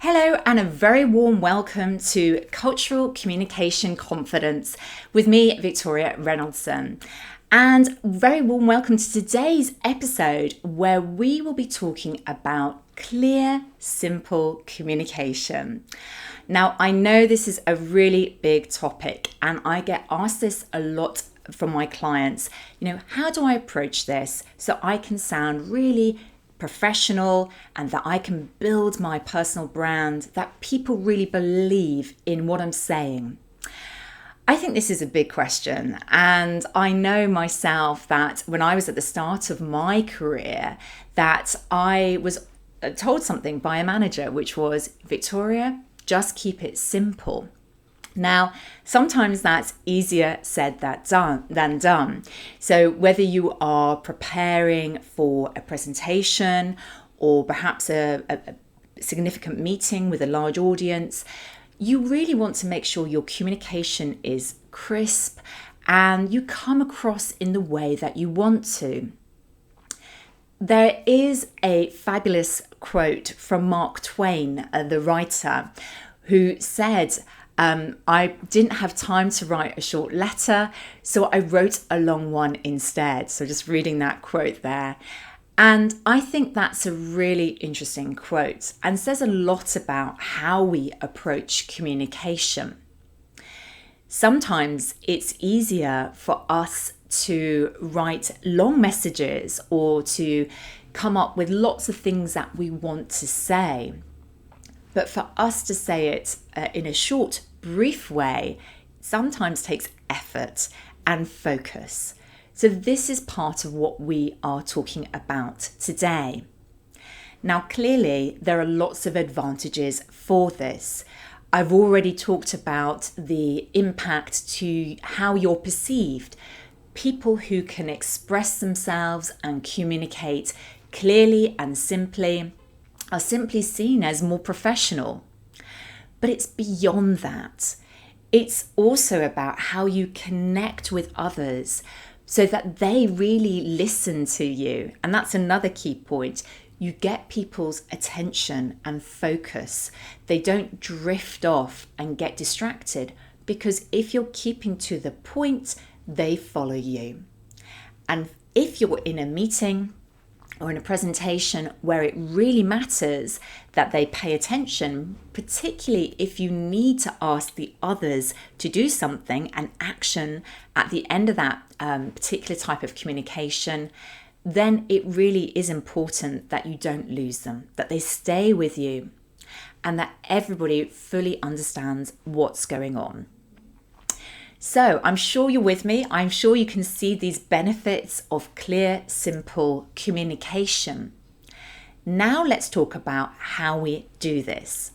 Hello and a very warm welcome to Cultural Communication Confidence with me, Victoria Reynoldson. And very warm welcome to today's episode where we will be talking about clear, simple communication. Now, I know this is a really big topic and I get asked this a lot from my clients. How do I approach this so I can sound really professional and that I can build my personal brand, that people really believe in what I'm saying? I think this is a big question, and I know myself that when I was at the start of my career that I was told something by a manager, which was, Victoria, just keep it simple. Now, sometimes that's easier said than done. So whether you are preparing for a presentation or perhaps a significant meeting with a large audience, you really want to make sure your communication is crisp and you come across in the way that you want to. There is a fabulous quote from Mark Twain, the writer, who said, I didn't have time to write a short letter, so I wrote a long one instead. So just reading that quote there. And I think that's a really interesting quote and says a lot about how we approach communication. Sometimes it's easier for us to write long messages or to come up with lots of things that we want to say. But for us to say it in a short, brief way sometimes takes effort and focus. So this is part of what we are talking about today. Now, clearly, there are lots of advantages for this. I've already talked about the impact to how you're perceived. People who can express themselves and communicate clearly and simply are simply seen as more professional. But it's beyond that. It's also about how you connect with others so that they really listen to you. And that's another key point. You get people's attention and focus. They don't drift off and get distracted, because if you're keeping to the point, they follow you. And if you're in a meeting or in a presentation where it really matters that they pay attention, particularly if you need to ask the others to do something, an action at the end of that particular type of communication, then it really is important that you don't lose them, that they stay with you, and that everybody fully understands what's going on. So I'm sure you're with me. I'm sure you can see these benefits of clear, simple communication. Now let's talk about how we do this.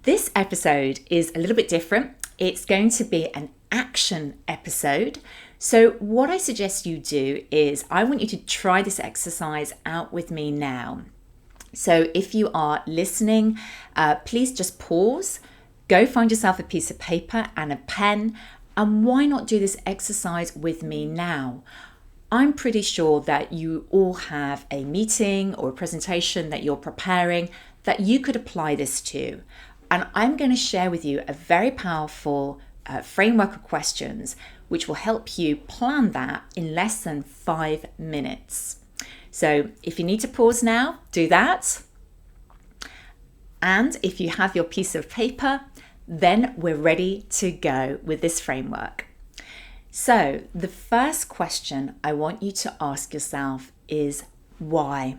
This episode is a little bit different. It's going to be an action episode. So what I suggest you do is I want you to try this exercise out with me now. So if you are listening, please just pause, go find yourself a piece of paper and a pen. And why not do this exercise with me now? I'm pretty sure that you all have a meeting or a presentation that you're preparing that you could apply this to. And I'm going to share with you a very powerful framework of questions which will help you plan that in less than 5 minutes. So if you need to pause now, do that. And if you have your piece of paper, then we're ready to go with this framework. So the first question I want you to ask yourself is why?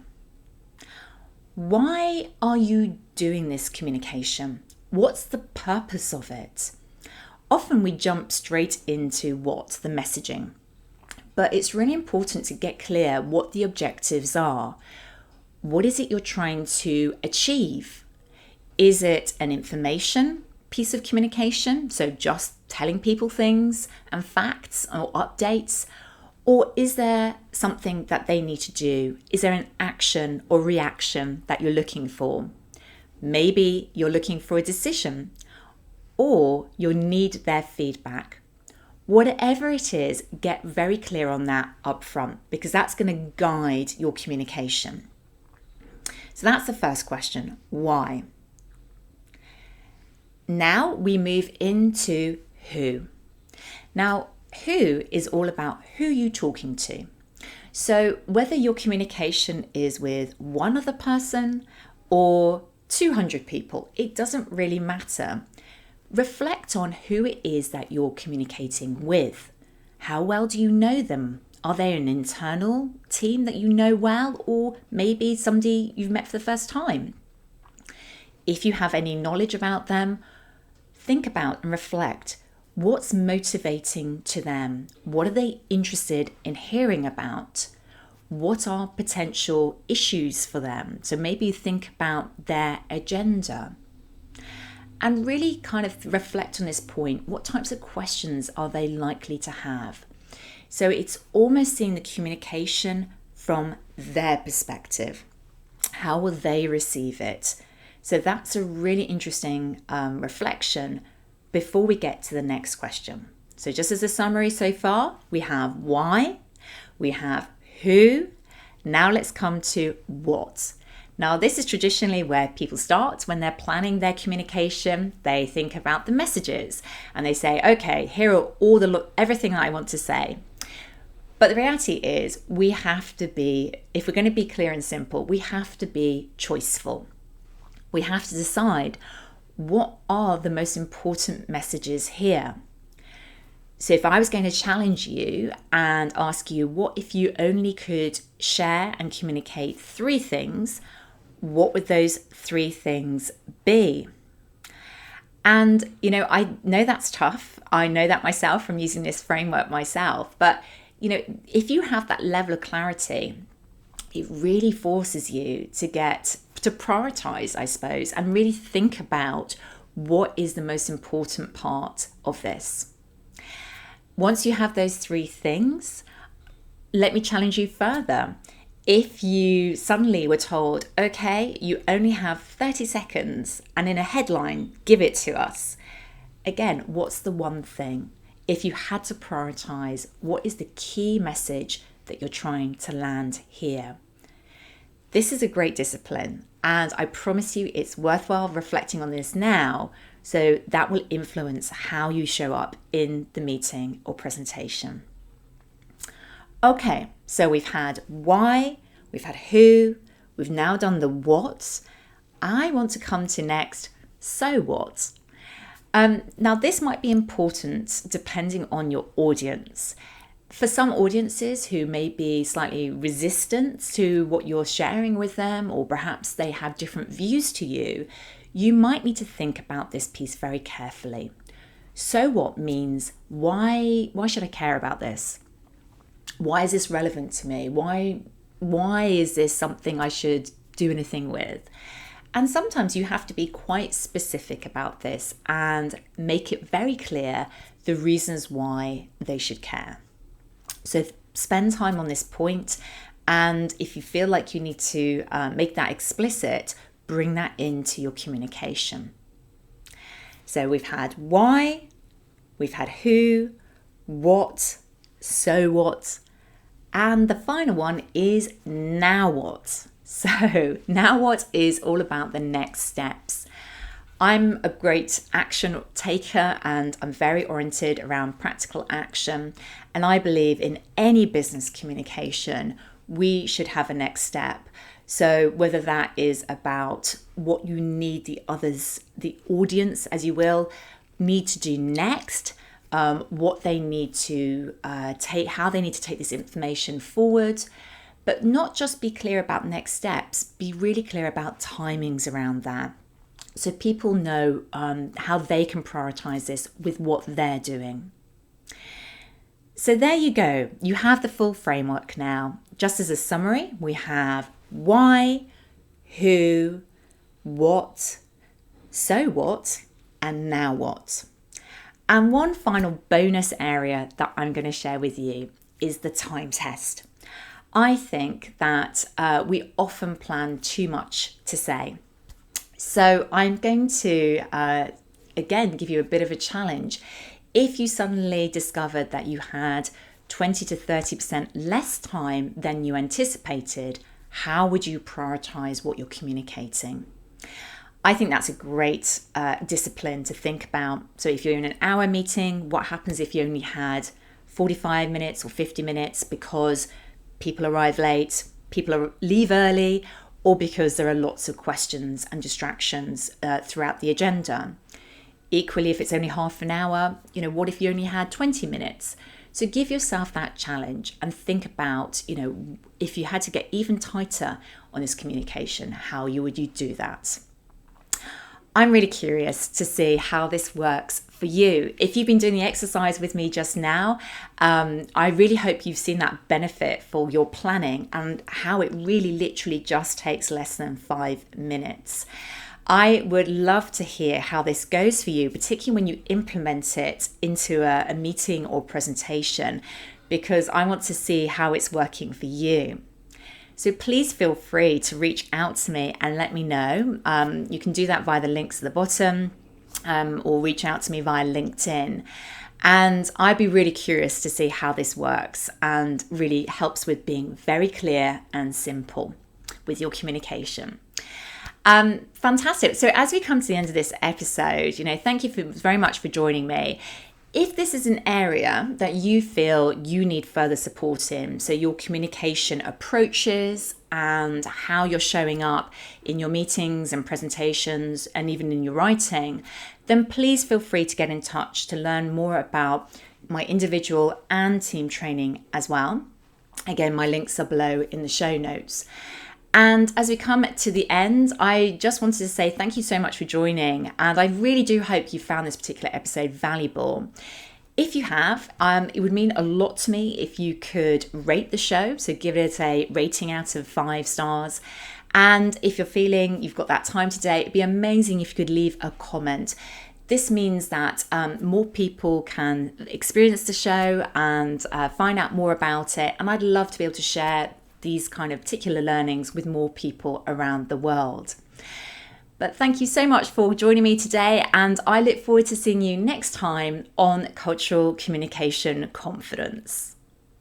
Why are you doing this communication? What's the purpose of it? Often we jump straight into the messaging, but it's really important to get clear what the objectives are. What is it you're trying to achieve? Is it an information piece of communication, so just telling people things and facts or updates? Or is there something that they need to do? Is there an action or reaction that you're looking for? Maybe you're looking for a decision, or you need their feedback. Whatever it is, get very clear on that up front, because that's going to guide your communication. So that's the first question, why? Now we move into who. Now, who is all about who you're talking to. So whether your communication is with one other person or 200 people, it doesn't really matter. Reflect on who it is that you're communicating with. How well do you know them? Are they an internal team that you know well, or maybe somebody you've met for the first time? If you have any knowledge about them, think about and reflect. What's motivating to them? What are they interested in hearing about? What are potential issues for them? So maybe think about their agenda. And really kind of reflect on this point. What types of questions are they likely to have? So it's almost seeing the communication from their perspective. How will they receive it? So that's a really interesting reflection before we get to the next question. So just as a summary so far, we have why, we have who, now let's come to what. Now this is traditionally where people start when they're planning their communication. They think about the messages and they say, okay, here are everything that I want to say. But the reality is we have to be, if we're going to be clear and simple, we have to be choiceful. We have to decide what are the most important messages here. So if I was going to challenge you and ask you, what if you only could share and communicate 3 things, what would those 3 things be? And, I know that's tough. I know that myself from using this framework myself. But, if you have that level of clarity, it really forces you to prioritize, I suppose, and really think about what is the most important part of this. Once you have those 3 things, let me challenge you further. If you suddenly were told, okay, you only have 30 seconds and in a headline, give it to us. Again, what's the one thing? If you had to prioritize, what is the key message that you're trying to land here? This is a great discipline, and I promise you it's worthwhile reflecting on this now, so that will influence how you show up in the meeting or presentation. Okay, so we've had why, we've had who, we've now done the what. I want to come to next, so what? Now this might be important depending on your audience. For some audiences who may be slightly resistant to what you're sharing with them, or perhaps they have different views to you, you might need to think about this piece very carefully. So what means, why should I care about this? Why is this relevant to me? Why is this something I should do anything with? And sometimes you have to be quite specific about this and make it very clear the reasons why they should care. So spend time on this point, and if you feel like you need to make that explicit, bring that into your communication. So we've had why, we've had who, what, so what, and the final one is now what. So now what is all about the next steps. I'm a great action taker and I'm very oriented around practical action. And I believe in any business communication, we should have a next step. So whether that is about what you need the audience, as you will, need to do next, what they need to how they need to take this information forward, but not just be clear about next steps, be really clear about timings around that. So people know how they can prioritize this with what they're doing. So there you go. You have the full framework now. Just as a summary, we have why, who, what, so what, and now what. And one final bonus area that I'm going to share with you is the time test. I think that we often plan too much to say. So I'm going to, again, give you a bit of a challenge. If you suddenly discovered that you had 20 to 30% less time than you anticipated, how would you prioritize what you're communicating? I think that's a great discipline to think about. So if you're in an hour meeting, what happens if you only had 45 minutes or 50 minutes because people arrive late, leave early, or because there are lots of questions and distractions throughout the agenda? Equally, if it's only half an hour, what if you only had 20 minutes? So give yourself that challenge and think about, if you had to get even tighter on this communication, how would you do that? I'm really curious to see how this works for you. If you've been doing the exercise with me just now, I really hope you've seen that benefit for your planning and how it really literally just takes less than 5 minutes. I would love to hear how this goes for you, particularly when you implement it into a meeting or presentation, because I want to see how it's working for you. So please feel free to reach out to me and let me know. You can do that via the links at the bottom or reach out to me via LinkedIn. And I'd be really curious to see how this works and really helps with being very clear and simple with your communication. Fantastic. So as we come to the end of this episode, thank you very much for joining me. If this is an area that you feel you need further support in, so your communication approaches and how you're showing up in your meetings and presentations and even in your writing, then please feel free to get in touch to learn more about my individual and team training as well. Again, my links are below in the show notes. And as we come to the end, I just wanted to say thank you so much for joining. And I really do hope you found this particular episode valuable. If you have, it would mean a lot to me if you could rate the show. So give it a rating out of 5 stars. And if you're feeling you've got that time today, it'd be amazing if you could leave a comment. This means that more people can experience the show and find out more about it. And I'd love to be able to share these kind of particular learnings with more people around the world. But thank you so much for joining me today, and I look forward to seeing you next time on Cultural Communication Confidence.